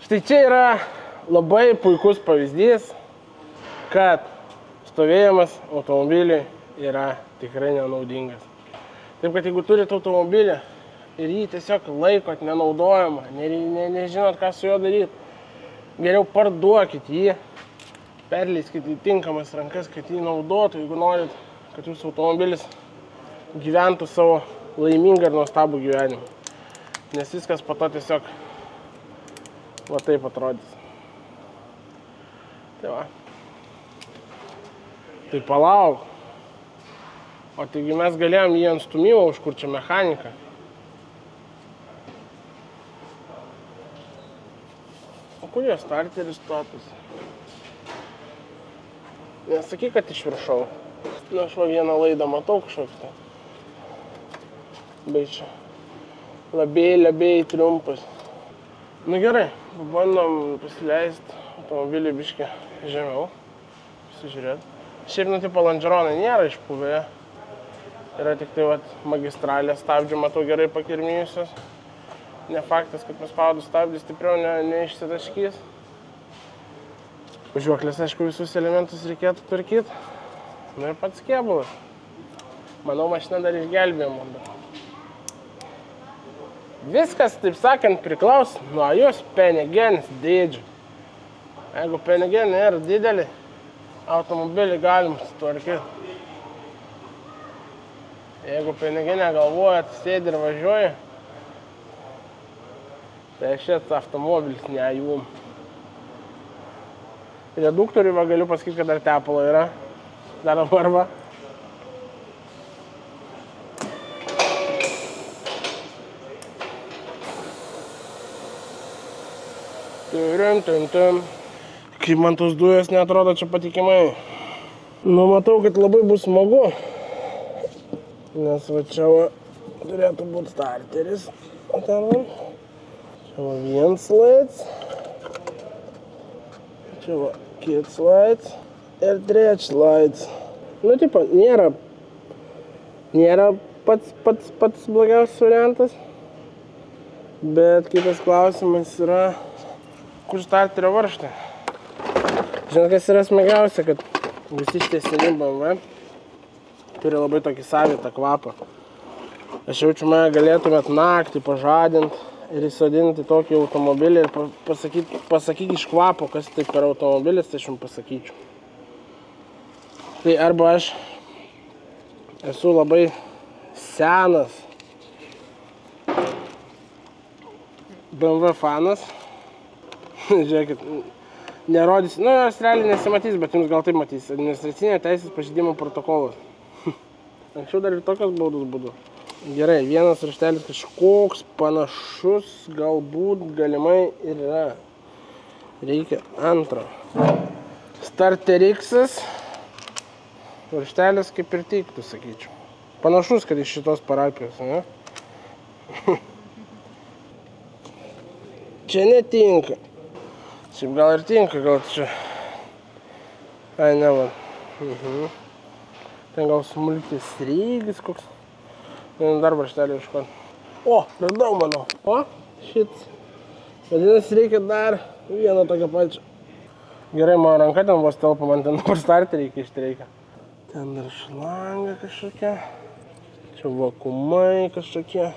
S3: Štai čia yra labai puikus pavyzdys, kad stovėjimas automobiliui yra tikrai nenaudingas. Taip, kad jeigu turite automobilį ir jį tiesiog laikot nenaudojamą, nežinot, ką su juo daryti, Geriau parduokit jį, perleiskit į tinkamas rankas, kad jį naudotų, jeigu norit, kad jūsų automobilis gyventų savo laimingą ir nuostabų gyvenimą. Nes viskas po to tiesiog va taip atrodys. Tai va. Tai palauk. O taigi mes galėjom jį ant stumimo užkur čia mechaniką. O kur jo starteris stotas? Nesakyk, kad iš viršau. Nu, aš va vieną laidą matau kažkoks tai. Baičia. Labai trumpas. Nu gerai, pabandom pasileisti automobilį biškį žemiau. Pasižiūrėt. Šiaip, nu, tipo, landžeronai nėra išpuvę. Yra tik tai, vat, magistralės stabdžių, matau, gerai pakirmijusios. Ne faktas, kad paspaudus stabdį stipriau neišsitaškys. Važiuoklės, aišku, visus elementus reikėtų tvarkyti. Nu ir pats kėbulas. Manau, mašina dar išgelbėjama. Viskas, taip sakant, priklauso nuo jos pinigenis dydžio. Jeigu pinigenė nėra didelį, automobilį galima sutvarkyti. Jeigu piniginę galvojat, sėdi ir važiuoja, tai šis automobilis ne jum. Reduktoriui va galiu pasakyti, kad dar tepalo yra. Dar dabar va. Kaip man tos dujos neatrodo čia patikimai. Nu, matau, kad labai bus smagu. Nes va čia va turėtų būti starteris. Čia va vienas lights. Čia va kids lights. Ir trečias lights. Nu, tipo, nėra pats blogiausias variantas. Bet kitas klausimas yra, kur starterio varžtai. Žinot, kas yra smagiausia, kad visi šitie seni BMW turi labai tokį savitą kvapą. Aš jaučiu, mane galėtumėt naktį pažadinti ir įsodinti tokį automobilį ir pasakyk iš kvapo, kas tai per automobilis, tai aš jums pasakyčiau. Tai arba aš esu labai senas BMW fanas. Žiūrėkit, nerodysiu, nu, aš realiai nesimatys, bet jums gal taip matys. Administracinė teisės pažeidimo protokolas. Anksčiau dar ir tokios baudos būdų. Gerai, vienas raštelis kažkoks panašus, galbūt galimai ir yra. Reikia antro. Starteriksas. Raštelis kaip ir tiktų, sakyčiau. Panašus, kad iš šitos parapijos, ne? Čia netinka. Šiaip gal ir tinka, gal čia. Ai, ne, va. Ten gal smulkis rygis koks. Dar raštelį iškot. O, radau, manau. O, šit. Vadinasi, reikia dar vieną tokią pačią. Gerai, mano ranka ten vos telpa, man ten dabar starterį įkišti reikia. Ten dar šlanga kažkokia. Čia vakumai kažkokie.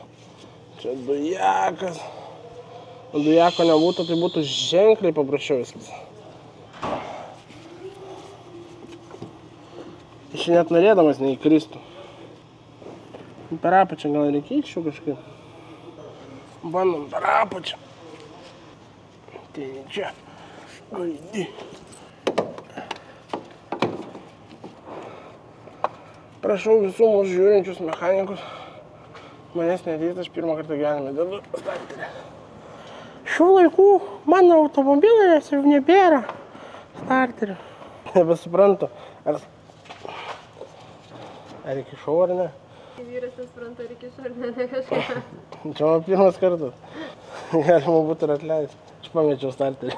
S3: Čia dujakas. O dujako nebūtų, tai būtų ženkliai paprasčiau viskas. Iš net norėdamas neįkristų. Per apačią gal reikia įkeičiau kažkaip. Bandom per apačią. Tai čia. Gaidi. Prašau visų mūsų žiūrinčius mechanikus. Manęs neateit, aš pirmą kartą gyvenime dedu starterį. Šių laikų mano automobilės jau nebėra starterių. Nebesuprantu, ar iki šau ar ne?
S7: Vyras nespranta, ar iki šau ar ne kažką.
S3: Čia mano pirmas kartas. Galima būtų ir atleisti. Aš pamečiau starterį.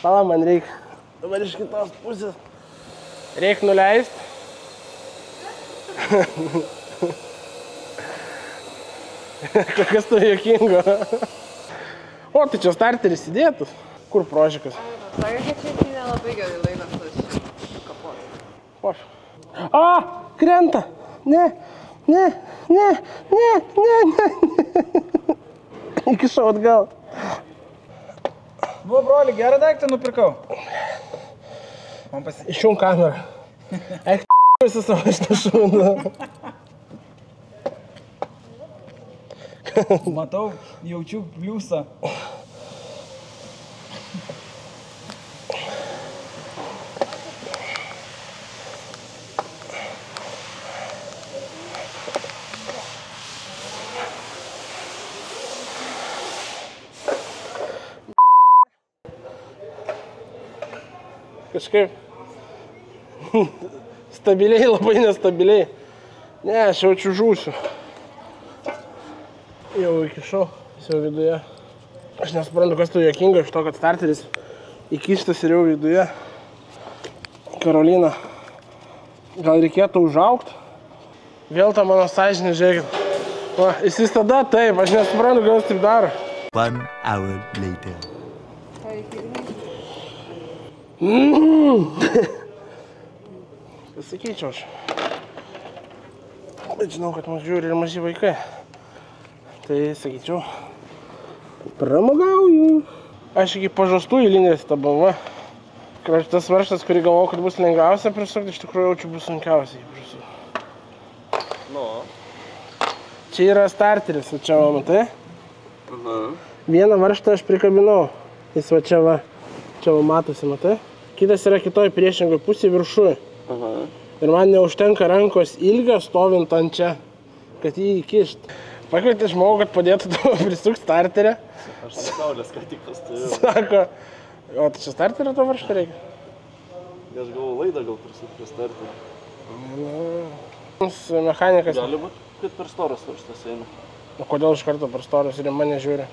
S3: Pala, man reikia. Dabar iš kitos pusės. Reikia nuleisti. Kas to juokingo? O, tai čia starteris įdėtas. Kur prožikas?
S7: Sakė, kad čia nelabai gerai laidas su kapos.
S3: Poš. A, krenta. Ne, Įkišau atgal.
S1: Buvo, broli, gerą daiktą nupirkau. Man
S3: Išjung kamerą. Eik, visą savo šitą šūną.
S1: Matau, jaučiu pliusą.
S3: Kažkaip stabiliai, labai nestabiliai. Ne, aš jaučiu žūsiu. Jau įkišau, jis jau viduje. Aš nesuprantu, kas tu juokinga iš to, kad starteris įkištas ir jau viduje. Karolina, gal reikėtų užaugt? Vėl ta mano sąžinė, žiūrėkit. Va, jis tada taip, aš nesuprantu, gal jis taip daro.
S8: 1 hour later.
S3: Pasakyčiau aš. Bet žinau, kad mus žiūri ir maži vaikai. Tai sakyčiau, pramogauju. Aš iki pažastų įlinęs tą BMW. Tas varžtas, kurį galvojau, kad bus lengviausia prisukti, iš tikrųjų jaučiu bus sunkiausiai prisukti.
S9: Nu.
S3: Čia yra starteris, va čia va, matai? Vieną varžtą aš prikabinau. Jis va čia va matosi, matai? Kitas yra kitoj priešingoj pusėje viršui. Ir man neužtenka rankos ilgio stovint ant čia, kad jį įkišt. Pakvietė žmogų, kad padėtų tavo prisukti starterę.
S9: Aš saulės, ką tik pastovėjau.
S3: Sako, o tai čia starterio to varžto reikia?
S9: Aš galvoju, laidą gal prisukti prie starterio.
S3: Mums mechanikas...
S9: Gali būt, kad per storas varžtas eina.
S3: O kodėl iš karto per storas ir į mane žiūri?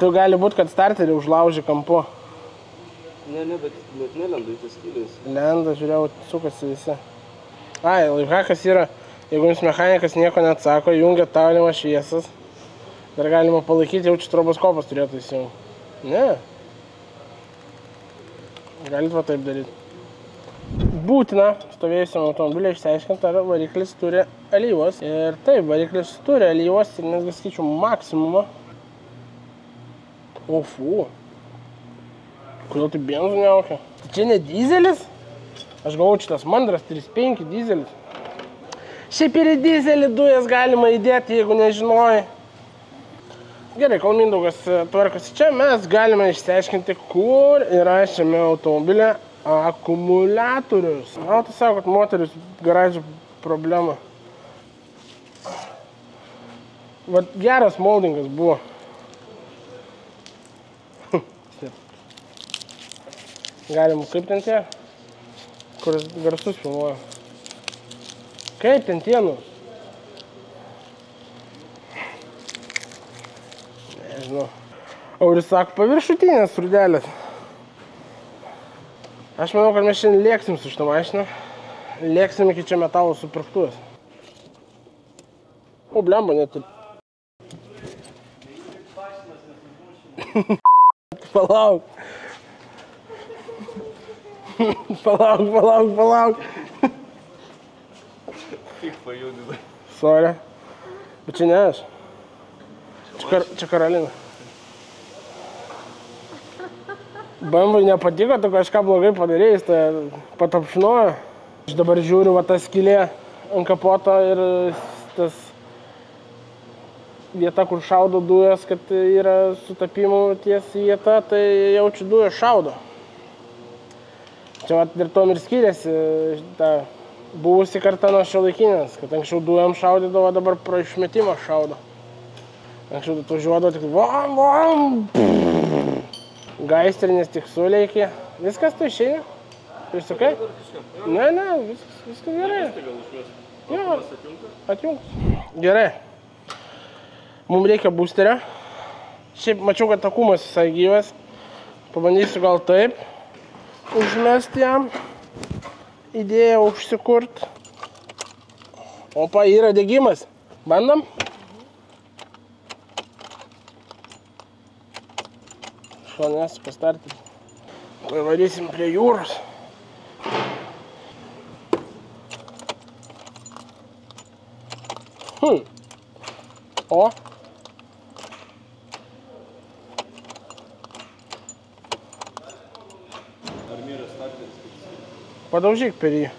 S3: Tu gali būt, kad starterį užlauži kampu.
S9: Ne, bet nelenda į tas skylės.
S3: Lenda, žiūrėjau, sukasi visi. Ai, laifhakas yra, jeigu jums mechanikas nieko neatsako, jungia taulimas šviesas. Dar galima palaikyti, jaučiu stroboskopas turėtų įsijungti. Ne. Galit va taip daryti. Būtina stovėjusiam automobilį išsiaiškinti, ar variklis turi alyvos. Ir taip, variklis turi alyvos ir netgi skaičiu maksimumą. Ofu. Kodėl tai benzu neaukia? Tai čia ne dizelis? Aš galvoju, šitas mandras 3.5 dizelis. Šiaip ir į dizelį dujas galima įdėti, jeigu nežinojai. Gerai, kol Mindaugas tvarkosi čia, mes galime išsiaiškinti, kur yra šiame automobilė akumuliatorius. Na, tai sako, kad moteris garažų problema. Vat geras moldingas buvo. Galim, kaip ten tie, kuris garsus filmuoja. Kaip ten tie, nu? Nežinau. Auris sako, paviršutinės rudelės. Aš manau, kad mes šiandien lėksim su šitą mašiną. Lėksim iki čia metalo supirktuvės. O, blemba, net ir. Palauk. Palauk.
S9: Tik pajudinai.
S3: Sorry. Bet čia ne aš. Čia Karolina. BMW nepatiko, tu kažką blogai padarėjai, tai patapšnojo. Aš dabar žiūriu, va ta skylė ant kapoto ir tas vieta, kur šaudo dujas, kad yra sutapimų ties vieta, tai jaučiu dujas šaudo. Čia vat ir tom ir skiriasi ta buvusi karta nuo šiuolaikinės, kad anksčiau dujom šaudydavo, dabar pro išmetimą šaudo. Anksčiau atvažiuodavo tik vam, gaistrinės tik suleikė. Viskas tu išeina? Prisukai? Ne, viskas gerai. Jo, atjungs. Gerai. Mums reikia boosterio. Šiaip mačiau, kad takumas visai gyvas. Pabandysiu gal taip. Užmesti jam. Idėją užsikurt. Opa, yra degimas. Bandom? Šonės pastarti. Varysim prie jūros. O. Padaužyk per jį.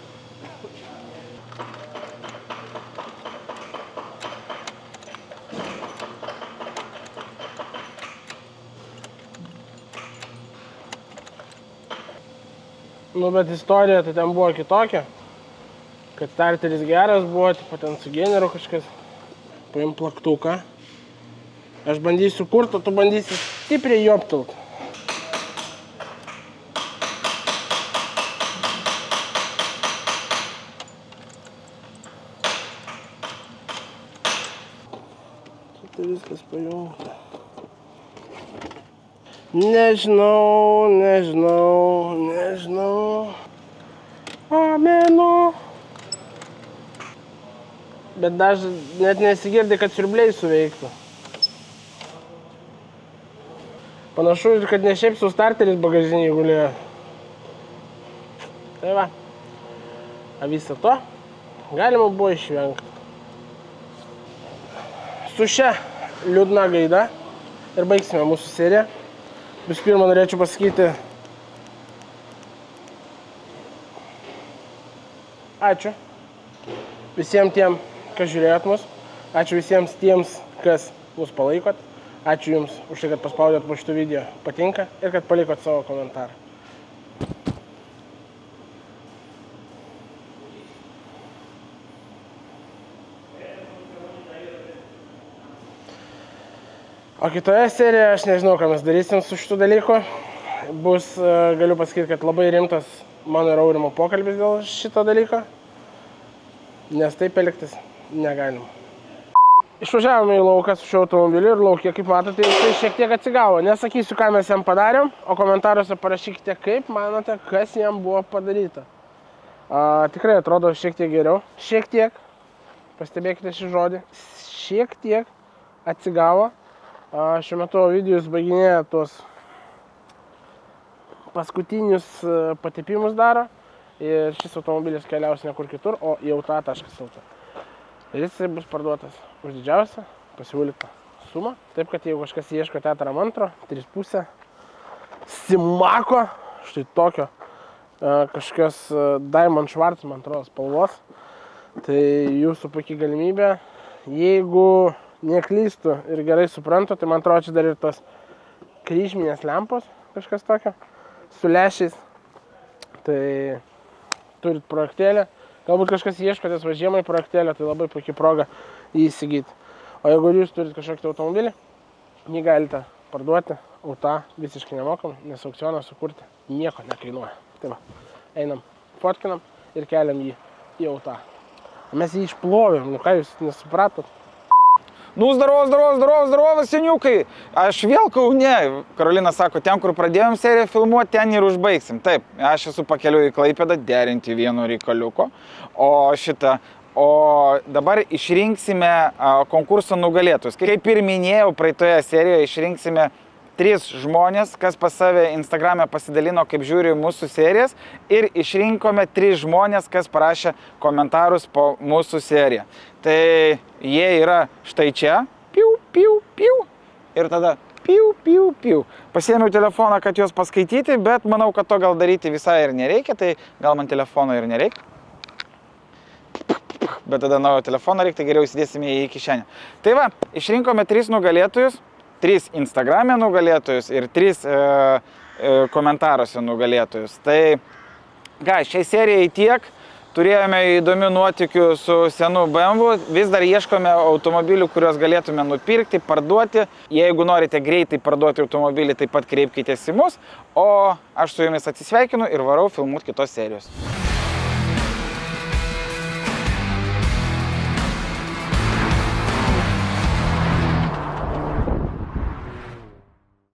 S3: Nu, bet istorija tai ten buvo kitokia, kad starteris geras buvo, tipo ten su generu kažkas. Paim plaktuką. Aš bandysiu kurti, o tu bandysi stipriai joptelt. Tai viskas pajungta. Nežinau. Amenu. Bet net nesigirdi, kad siurbliai suveiktų. Panašu, kad ne šiaip su starteris bagažinėje gulėjo. Tai va. A visą to galima buvo išvengti. Su šia liūdna gaida ir baigsime mūsų seriją. Visų pirma, norėčiau pasakyti ačiū visiems tiem, kas žiūrėjot mus. Ačiū visiems tiems, kas mus palaikot. Ačiū Jums už tai, kad paspaudėt po šitų video patinka ir kad palikot savo komentarą. O kitoje serijoje aš nežinau, ką mes darysim su šitų dalykų. Bus, galiu pasakyti, kad labai rimtas mano ir Aurimo pokalbis dėl šito dalyko, nes taip elgtis negalim. Išvažiavome į lauką su šiuo automobiliu ir laukė, kaip matote, jisai šiek tiek atsigavo. Nesakysiu, ką mes jam padarėm, o komentaruose parašykite, kaip manote, kas jam buvo padaryta. Tikrai atrodo šiek tiek geriau. Šiek tiek, pastebėkite šį žodį, šiek tiek atsigavo. Šiuo metu Ovidijus baiginėja tuos paskutinius patepimus daro ir šis automobilis keliaus nekur kitur, o į auta.lt. Ir jis bus parduotas už didžiausią pasiūlytą sumą. Taip, kad jeigu kažkas ieško Teatram antro, 3,5 Simako, štai tokio kažkokios Diamond Schwarz, man atrodo, spalvos, tai jūsų puikiai galimybė. Jeigu neklystu ir gerai suprantu, tai man atrodo, čia dar ir tos kryžminės lempos, kažkas tokio, su lešiais. Tai turit projektėlę. Galbūt kažkas ieškotės va žiemai projektėlę, tai labai puikiai proga jį įsigyti. O jeigu jūs turit kažkokį automobilį, jį galite parduoti auta visiškai nemokamai, nes aukcioną sukurti nieko nekainuoja. Tai va, einam, fotkinam ir keliam jį į auta. Mes jį išplovėm, nu ką jūs nesupratot?
S1: Nu, zdarovas, seniukai. Aš vėl Kaune. Karolina sako, ten, kur pradėjom seriją filmuoti, ten ir užbaigsim. Taip, aš esu pakeliu į Klaipėdą derinti vieno reikaliuko. O dabar išrinksime konkurso nugalėtus. Kaip ir minėjau, praeitoje serijoje išrinksime 3 žmonės, kas pas save Instagrame pasidalino, kaip žiūri mūsų serijas. Ir išrinkome 3 žmonės, kas parašė komentarus po mūsų seriją. Tai jie yra štai čia, piu. Ir tada piu. Pasiėmiau telefoną, kad juos paskaityti, bet manau, kad to gal daryti visai ir nereikia, tai gal man telefono ir nereikia. Bet tada naujo telefono reikia, tai geriau įsidėsime į kišenę. Tai va, išrinkome 3 nugalėtojus, 3 Instagrame nugalėtojus ir 3 komentaruose nugalėtojus. Tai ką, šiai serijai tiek. Turėjome įdomių nuotykių su senu BMW, vis dar ieškome automobilių, kuriuos galėtume nupirkti, parduoti. Jeigu norite greitai parduoti automobilį, taip pat kreipkitės į mus, o aš su jumis atsisveikinu ir varau filmuoti kitos serijos.